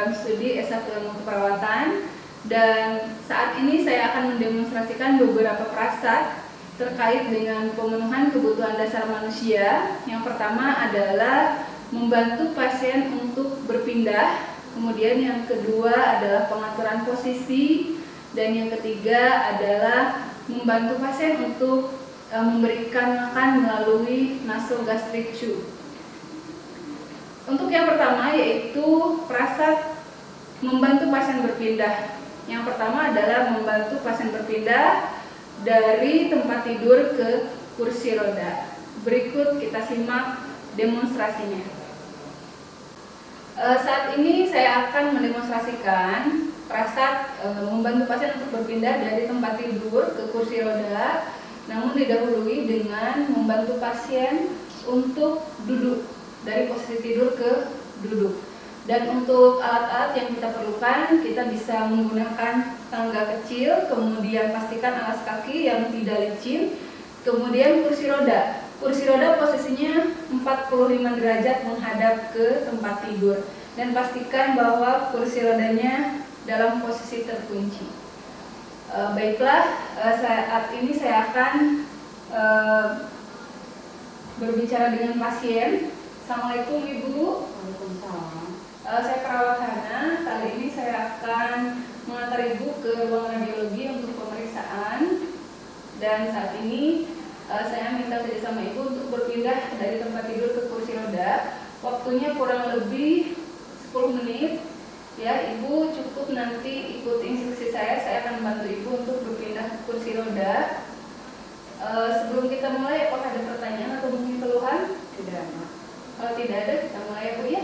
program studi S1 Ilmu Keperawatan, dan saat ini saya akan mendemonstrasikan beberapa prasat terkait dengan pemenuhan kebutuhan dasar manusia. Yang pertama adalah membantu pasien untuk berpindah, kemudian yang kedua adalah pengaturan posisi, dan yang ketiga adalah membantu pasien untuk memberikan makan melalui nasogastric tube. Untuk yang pertama yaitu prasat membantu pasien berpindah. Yang pertama adalah membantu pasien berpindah dari tempat tidur ke kursi roda. Berikut kita simak demonstrasinya. Saat ini saya akan mendemonstrasikan prasat membantu pasien untuk berpindah dari tempat tidur ke kursi roda, namun didahului dengan membantu pasien untuk duduk dari posisi tidur ke duduk. Dan untuk alat-alat yang kita perlukan, kita bisa menggunakan tangga kecil, kemudian pastikan alas kaki yang tidak licin, kemudian kursi roda. Kursi roda posisinya 45 derajat menghadap ke tempat tidur, dan pastikan bahwa kursi rodanya dalam posisi terkunci. Baiklah, saat ini saya akan berbicara dengan pasien. Assalamualaikum Ibu. Waalaikumsalam. Saya perawat Hana. Kali ini saya akan mengantar Ibu ke ruang radiologi untuk pemeriksaan. Dan saat ini saya minta kerjasama Ibu untuk berpindah dari tempat tidur ke kursi roda. Waktunya kurang lebih 10 menit. Ya, Ibu cukup nanti ikuti instruksi saya akan membantu Ibu untuk berpindah ke kursi roda. Sebelum kita mulai, apakah ada pertanyaan atau mungkin keluhan? Tidak ada. Kalau tidak ada, kita mulai ya Bu ya.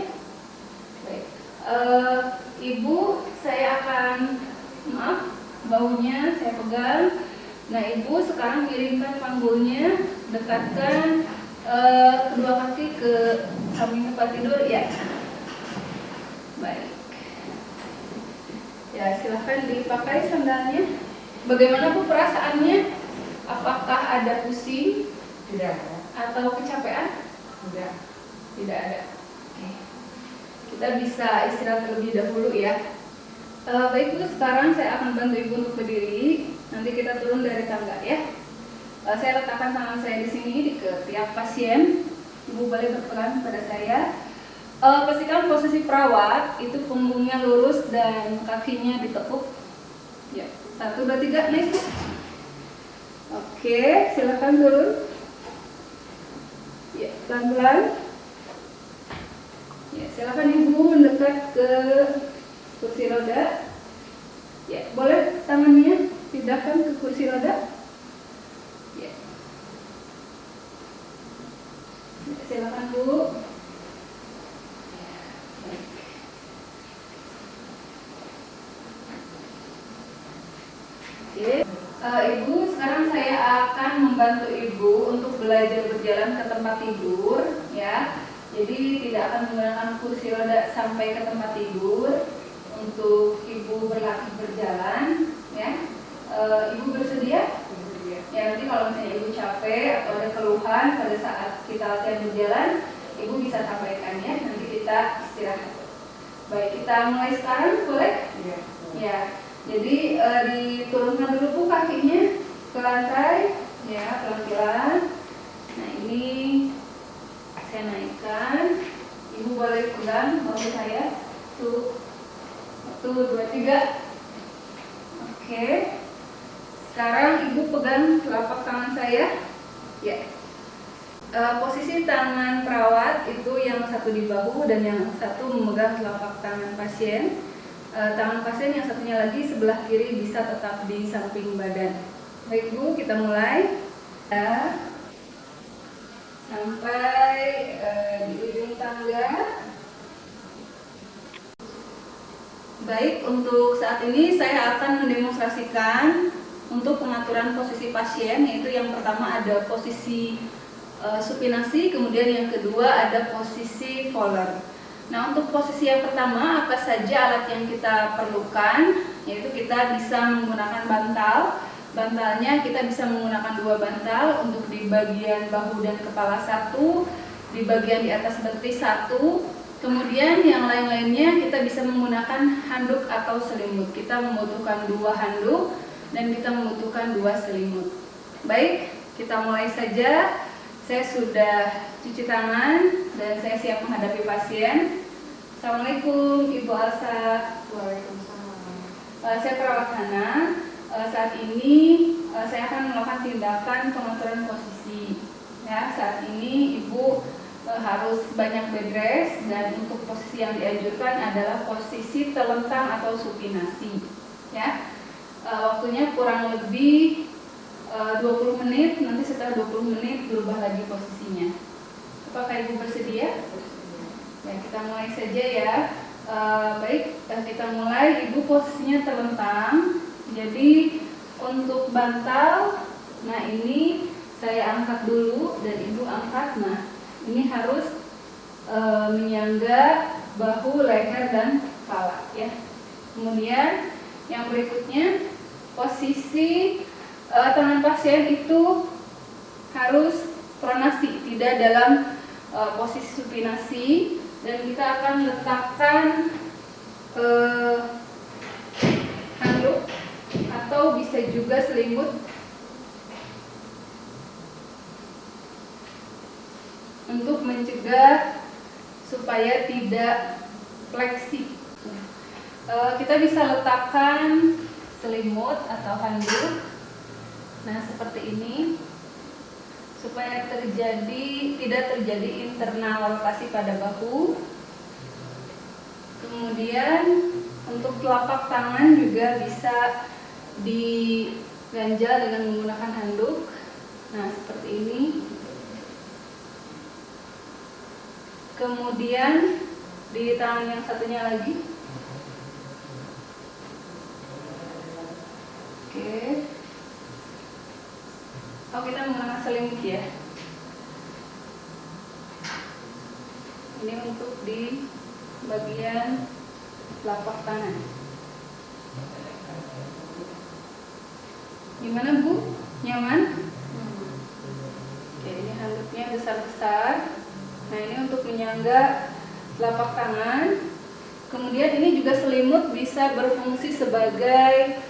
Baik. Ibu, saya akan, maaf, bahunya saya pegang. Nah, Ibu sekarang miringkan panggulnya, dekatkan kedua kaki ke samping tempat tidur ya. Baik. Ya, silahkan dipakai sandalnya. Bagaimana Bu perasaannya? Apakah ada pusing? Tidak ada. Atau kecapean? Tidak. Tidak ada. Oke. Kita bisa istirahat terlebih dahulu ya. Baik Bu, sekarang saya akan bantu Ibu untuk berdiri. Nanti kita turun dari tangga ya. Saya letakkan tangan saya di sini di ketiak pasien. Ibu boleh berpegang pada saya. Pastikan posisi perawat itu punggungnya lurus dan kakinya ditekuk. Ya, 1, 2, 3, naik. Oke, silakan turun. Ya, pelan-pelan. Ya, silakan Ibu mendekat ke kursi roda. Ya, boleh tangannya pindahkan ke kursi roda. Ya. Ya, silakan Bu. Oke. Ibu, sekarang saya akan membantu Ibu untuk belajar berjalan ke tempat tidur ya. Jadi tidak akan menggunakan kursi roda sampai ke tempat tidur untuk Ibu berlatih berjalan ya. Ibu bersedia? Bersedia. Ya, nanti kalau misalnya Ibu capek atau ada keluhan pada saat kita latihan berjalan, Ibu bisa sampaikan ya, nanti kita istirahat. Baik, kita mulai sekarang, boleh? Iya. Ya, jadi diturunkan dulu Bu kakinya ke lantai, ya pelan-pelan. Nah ini saya naikkan. Ibu boleh pegang bahu saya. 1, 2, 3. Oke. Sekarang Ibu pegang telapak tangan saya. Ya. Posisi tangan perawat itu yang satu di bahu dan yang satu memegang telapak tangan pasien. Tangan pasien yang satunya lagi sebelah kiri bisa tetap di samping badan. Baik Bu, kita mulai ya. Sampai di ujung tangga. Baik, untuk saat ini saya akan mendemonstrasikan untuk pengaturan posisi pasien, yaitu yang pertama ada posisi supinasi, kemudian yang kedua ada posisi Fowler. Nah, untuk posisi yang pertama, apa saja alat yang kita perlukan? Yaitu kita bisa menggunakan bantal. Bantalnya kita bisa menggunakan 2 bantal, untuk di bagian bahu dan kepala 1, di bagian di atas betis 1, Kemudian yang lain-lainnya kita bisa menggunakan handuk atau selimut. Kita membutuhkan 2 handuk dan kita membutuhkan 2 selimut. Baik, kita mulai saja. Saya sudah cuci tangan dan saya siap menghadapi pasien. Assalamualaikum Ibu Alsa. Waalaikumsalam. Saya perawat Hana. Saat ini saya akan melakukan tindakan pengaturan posisi. Ya, saat ini Ibu harus banyak bed rest dan untuk posisi yang dianjurkan adalah posisi telentang atau supinasi. Ya, waktunya kurang lebih 20 menit. Nanti setelah 20 menit berubah lagi posisinya. Apakah Ibu bersedia? Ya, kita mulai saja ya. Baik, kita mulai. Ibu posisinya telentang. Jadi untuk bantal, nah ini saya angkat dulu dan Ibu angkat. Nah, ini harus menyangga bahu, leher, dan kepala ya. Kemudian yang berikutnya, posisi tangan pasien itu harus pronasi, tidak dalam posisi supinasi, dan kita akan letakkan handuk atau bisa juga selimut untuk mencegah supaya tidak fleksi. Kita bisa letakkan selimut atau handuk, nah seperti ini, supaya tidak terjadi internal rotasi pada bahu. Kemudian untuk telapak tangan juga bisa diganjal dengan menggunakan handuk. Nah seperti ini. Kemudian di tangan yang satunya lagi. Oke. Oh, kita menggunakan selimut ya. Ini untuk di bagian telapak tangan. Gimana Bu? Nyaman? Oke, ini handuknya besar-besar. Nah, ini untuk menyangga telapak tangan. Kemudian ini juga selimut bisa berfungsi sebagai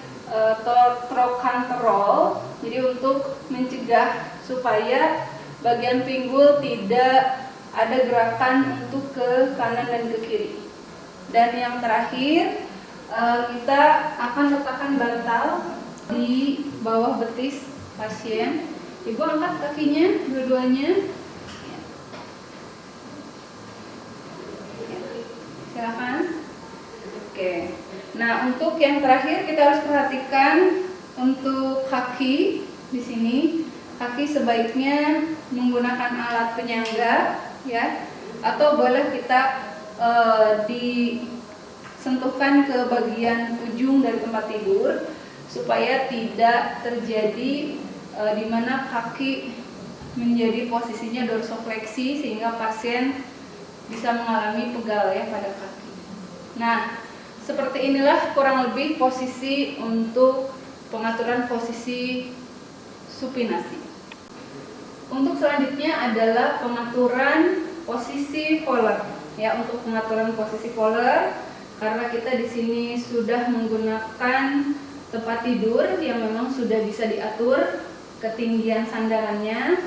trokanterol. Jadi untuk mencegah supaya bagian pinggul tidak ada gerakan untuk ke kanan dan ke kiri. Dan yang terakhir, kita akan letakkan bantal di bawah betis pasien. Ibu angkat kakinya dua-duanya. Silakan. Oke. Nah, untuk yang terakhir kita harus perhatikan untuk kaki di sini. Kaki sebaiknya menggunakan alat penyangga ya, atau boleh kita disentuhkan ke bagian ujung dari tempat tidur supaya tidak terjadi di mana kaki menjadi posisinya dorsofleksi sehingga pasien bisa mengalami pegal ya pada kaki. Nah, seperti inilah kurang lebih posisi untuk pengaturan posisi supinasi. Untuk selanjutnya adalah pengaturan posisi voller. Ya, untuk pengaturan posisi voller, karena kita di sini sudah menggunakan tempat tidur yang memang sudah bisa diatur ketinggian sandarannya.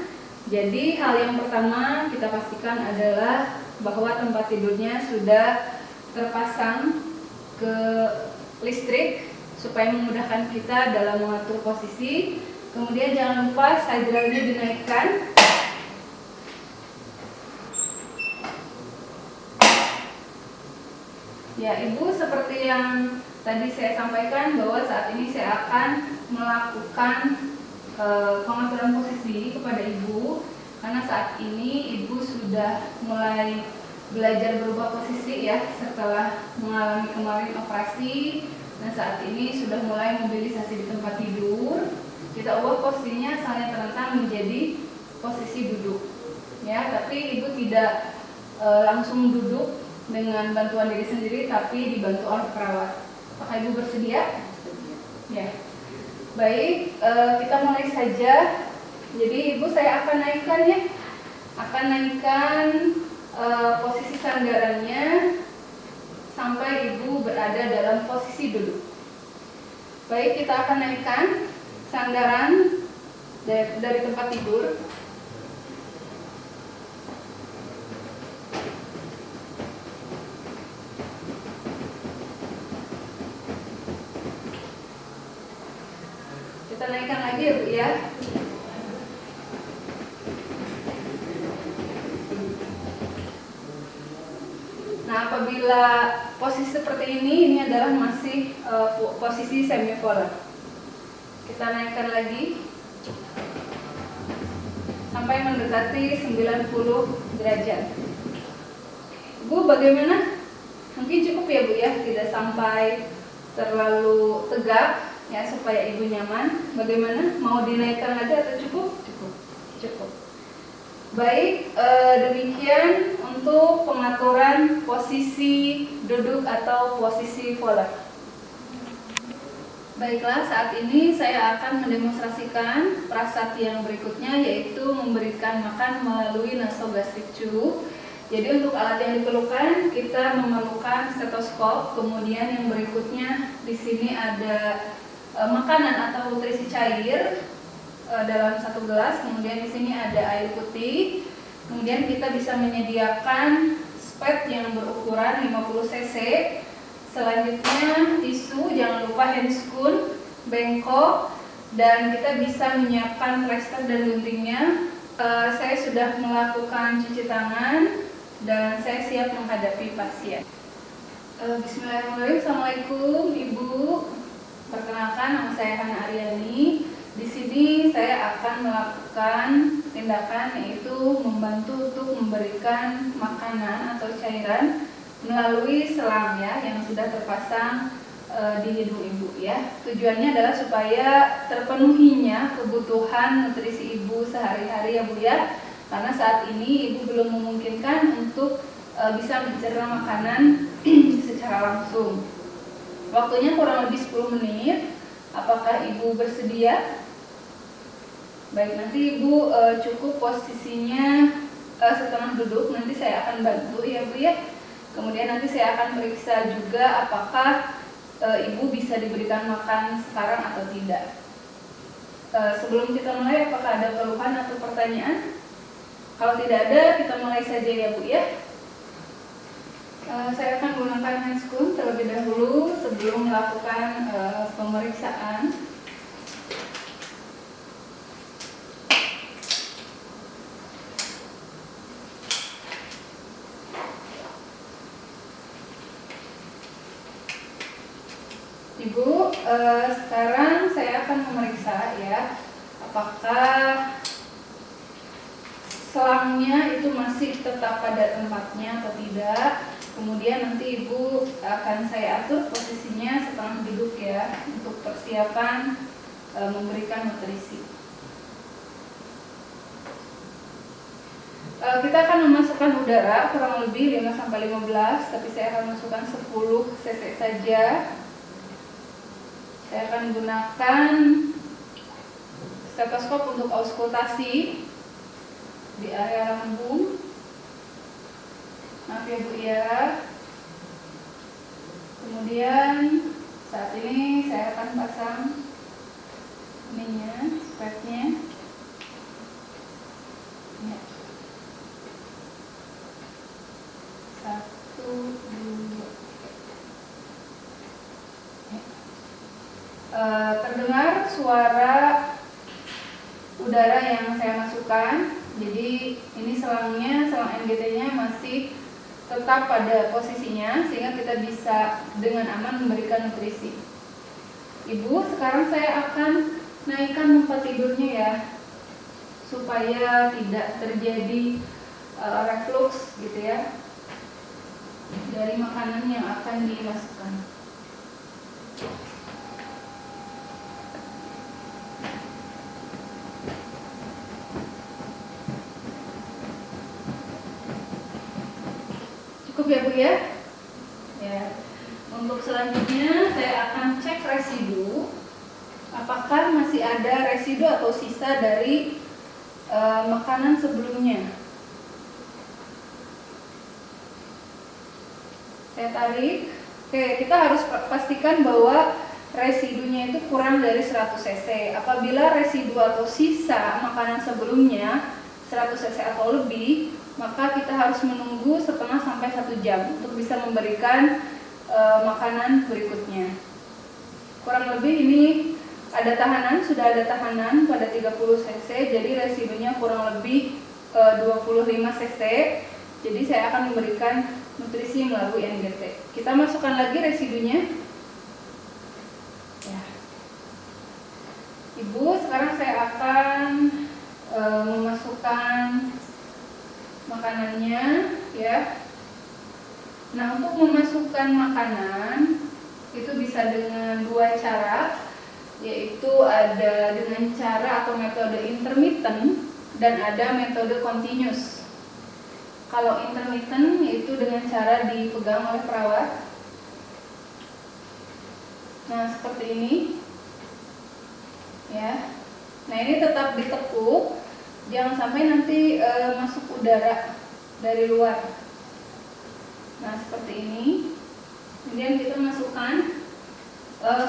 Jadi hal yang pertama kita pastikan adalah bahwa tempat tidurnya sudah terpasang ke listrik supaya memudahkan kita dalam mengatur posisi. Kemudian jangan lupa sajralnya dinaikkan. Ya, Ibu, seperti yang tadi saya sampaikan bahwa saat ini saya akan melakukan pengaturan posisi kepada Ibu, karena saat ini Ibu sudah mulai belajar berubah posisi ya setelah mengalami kemarin operasi. Nah, saat ini sudah mulai mobilisasi di tempat tidur. Kita ubah posisinya asalnya terlentang menjadi posisi duduk. Ya, tapi Ibu tidak langsung duduk dengan bantuan diri sendiri, tapi dibantu oleh perawat. Apakah Ibu bersedia? Ya. Baik, kita mulai saja. Jadi Ibu, saya akan naikkan ya. Akan naikkan posisi sandarannya Baik, kita akan naikkan sandaran dari tempat tidur. Kita naikkan lagi ya Bu ya. Nah, apabila posisi seperti ini adalah masih posisi semipolar. Kita naikkan lagi sampai mendekati 90 derajat. Bu, bagaimana? Mungkin cukup ya Bu ya, tidak sampai terlalu tegak ya, supaya Ibu nyaman. Bagaimana? Mau dinaikkan lagi atau cukup? Cukup. Baik, demikian untuk pengaturan posisi duduk atau posisi polar. Baiklah, saat ini saya akan mendemonstrasikan prasat yang berikutnya, yaitu memberikan makan melalui nasogastric tube. Jadi untuk alat yang diperlukan, kita memerlukan stetoskop. Kemudian yang berikutnya di sini ada makanan atau nutrisi cair dalam satu gelas. Kemudian di sini ada air putih. Kemudian kita bisa menyediakan spet yang berukuran 50 cc. Selanjutnya tisu, jangan lupa handscoon, bengkok, dan kita bisa menyiapkan plester dan guntingnya. Saya sudah melakukan cuci tangan dan saya siap menghadapi pasien. Bismillahirrahmanirrahim. Assalamualaikum Ibu. Perkenalkan, nama saya Hana Aryani. Di sini saya akan melakukan tindakan, yaitu membantu untuk memberikan makanan atau cairan melalui selang ya, yang sudah terpasang di hidung Ibu ya. Tujuannya adalah supaya terpenuhinya kebutuhan nutrisi Ibu sehari-hari ya Bu ya. Karena saat ini Ibu belum memungkinkan untuk bisa mencerna makanan secara langsung. Waktunya kurang lebih 10 menit. Apakah Ibu bersedia? Baik, nanti Ibu cukup posisinya setengah duduk. Nanti saya akan bantu ya Bu ya. Kemudian nanti saya akan periksa juga apakah Ibu bisa diberikan makan sekarang atau tidak. Sebelum kita mulai, apakah ada keluhan atau pertanyaan? Kalau tidak ada, kita mulai saja ya Bu ya. Saya akan menggunakan handscoon terlebih dahulu sebelum melakukan pemeriksaan. Ibu, sekarang saya akan memeriksa ya, apakah selangnya itu masih tetap pada tempatnya atau tidak. Kemudian nanti Ibu akan saya atur posisinya setengah duduk ya, untuk persiapan memberikan nutrisi. Kita akan memasukkan udara kurang lebih 5-15, tapi saya akan masukkan 10 cc saja. Saya akan gunakan stetoskop untuk auskultasi di area lambung. Maaf ya Bu ya. Kemudian saat ini saya akan pasang ininya, spetnya. Ya. 1, 2. Ya. Terdengar suara udara yang saya masukkan. Jadi ini selangnya, selang NGT-nya masih tetap pada posisinya, sehingga kita bisa dengan aman memberikan nutrisi. Ibu, sekarang saya akan naikkan tempat tidurnya ya, supaya tidak terjadi reflux gitu ya dari makanan yang akan dimasukkan. Cukup ya Bu ya? Ya. Untuk selanjutnya saya akan cek residu. Apakah masih ada residu atau sisa dari makanan sebelumnya. Saya tarik. Oke, kita harus pastikan bahwa residunya itu kurang dari 100 cc. Apabila residu atau sisa makanan sebelumnya 100 cc atau lebih, maka kita harus menunggu setengah sampai 1 jam untuk bisa memberikan makanan berikutnya. Kurang lebih ini ada tahanan, sudah ada tahanan pada 30 cc, jadi residunya kurang lebih 25 cc. Jadi saya akan memberikan nutrisi melalui NGT. Kita masukkan lagi residunya. Ya. Ibu, sekarang saya akan memasukkan makanannya, ya. Nah, untuk memasukkan makanan itu bisa dengan 2 cara, yaitu ada dengan cara atau metode intermittent dan ada metode continuous. Kalau intermittent yaitu dengan cara dipegang oleh perawat. Nah, seperti ini. Ya. Nah, ini tetap ditekuk, jangan sampai nanti masuk udara dari luar. Nah, seperti ini. Kemudian kita masukkan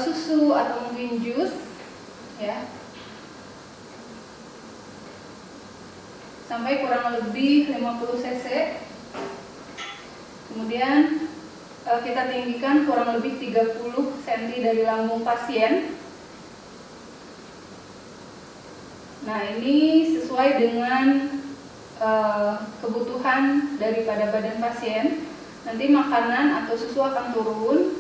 susu atau mungkin jus, ya. Sampai kurang lebih 50 cc. Kemudian kita tinggikan kurang lebih 30 cm dari lambung pasien. Nah, ini sesuai dengan kebutuhan daripada badan pasien. Nanti makanan atau susu akan turun.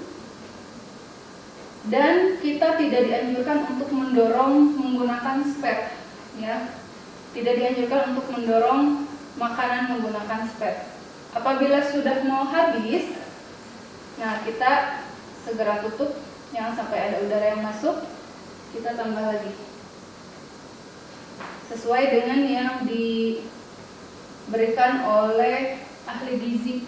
Dan kita tidak dianjurkan untuk mendorong menggunakan spet, ya. Tidak dianjurkan untuk mendorong makanan menggunakan spet. Apabila sudah mau habis, nah kita segera tutup, jangan sampai ada udara yang masuk. Kita tambah lagi sesuai dengan yang diberikan oleh ahli gizi.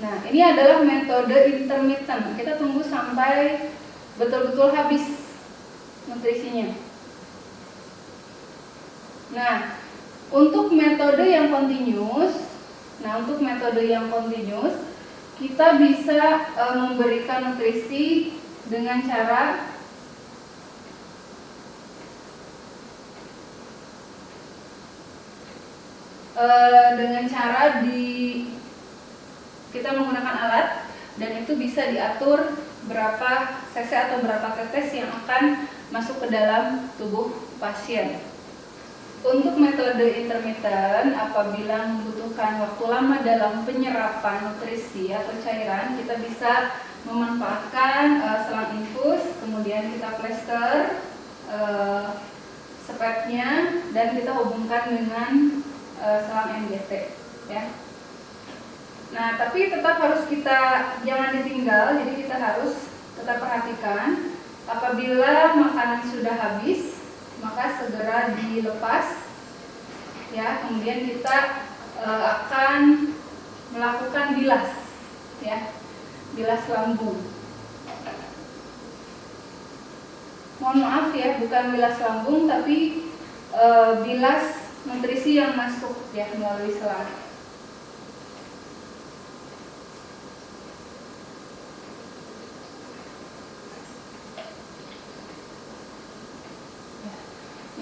Nah, ini adalah metode intermittent. Kita tunggu sampai betul-betul habis nutrisinya. Nah, untuk metode yang continuous, kita bisa memberikan nutrisi dengan cara kita menggunakan alat, dan itu bisa diatur berapa cc atau berapa tetes yang akan masuk ke dalam tubuh pasien. Untuk metode intermittent, apabila membutuhkan waktu lama dalam penyerapan nutrisi atau cairan, kita bisa memanfaatkan selang infus, kemudian kita plester spetnya dan kita hubungkan dengan selang NGT, ya. Nah, tapi tetap harus kita jangan ditinggal, jadi kita harus tetap perhatikan. Apabila makanan sudah habis, maka segera dilepas, ya. Kemudian kita akan melakukan bilas, ya, bilas lambung. Mohon maaf ya, bukan bilas lambung, tapi bilas nutrisi yang masuk, ya, melalui selang.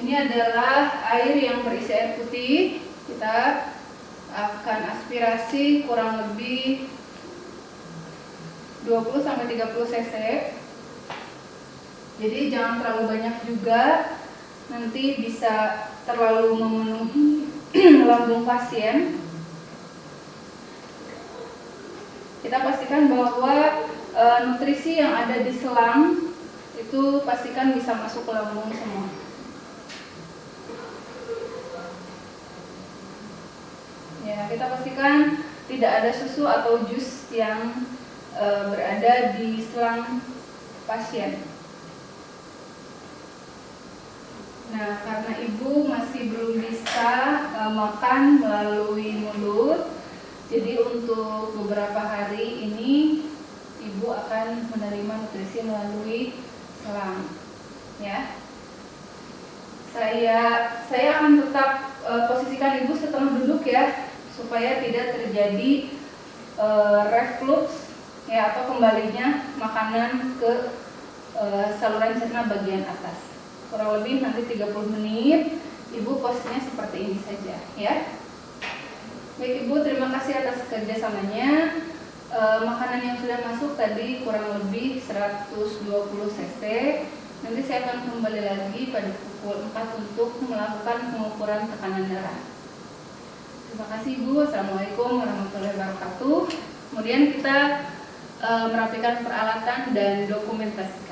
Ini adalah air yang berisi air putih. Kita akan aspirasi kurang lebih 20-30 cc. Jadi jangan terlalu banyak juga, nanti bisa terlalu memenuhi lambung pasien. Kita pastikan bahwa nutrisi yang ada di selang itu pastikan bisa masuk ke lambung semua. Ya, kita pastikan tidak ada susu atau jus yang berada di selang pasien. Nah, karena ibu masih belum bisa makan melalui mulut, jadi untuk beberapa hari ini ibu akan menerima nutrisi melalui selang, ya. Saya akan tetap posisikan ibu setengah duduk, ya, supaya tidak terjadi reflux, ya, atau kembalinya makanan ke saluran cerna bagian atas. Kurang lebih nanti 30 menit. Ibu posisinya seperti ini saja ya. Baik Ibu, terima kasih atas kerjasamanya. Makanan yang sudah masuk tadi kurang lebih 120 cc. Nanti saya akan kembali lagi pada pukul 4 untuk melakukan pengukuran tekanan darah. Terima kasih Ibu. Assalamualaikum warahmatullahi wabarakatuh. Kemudian kita merapikan peralatan dan dokumentasi.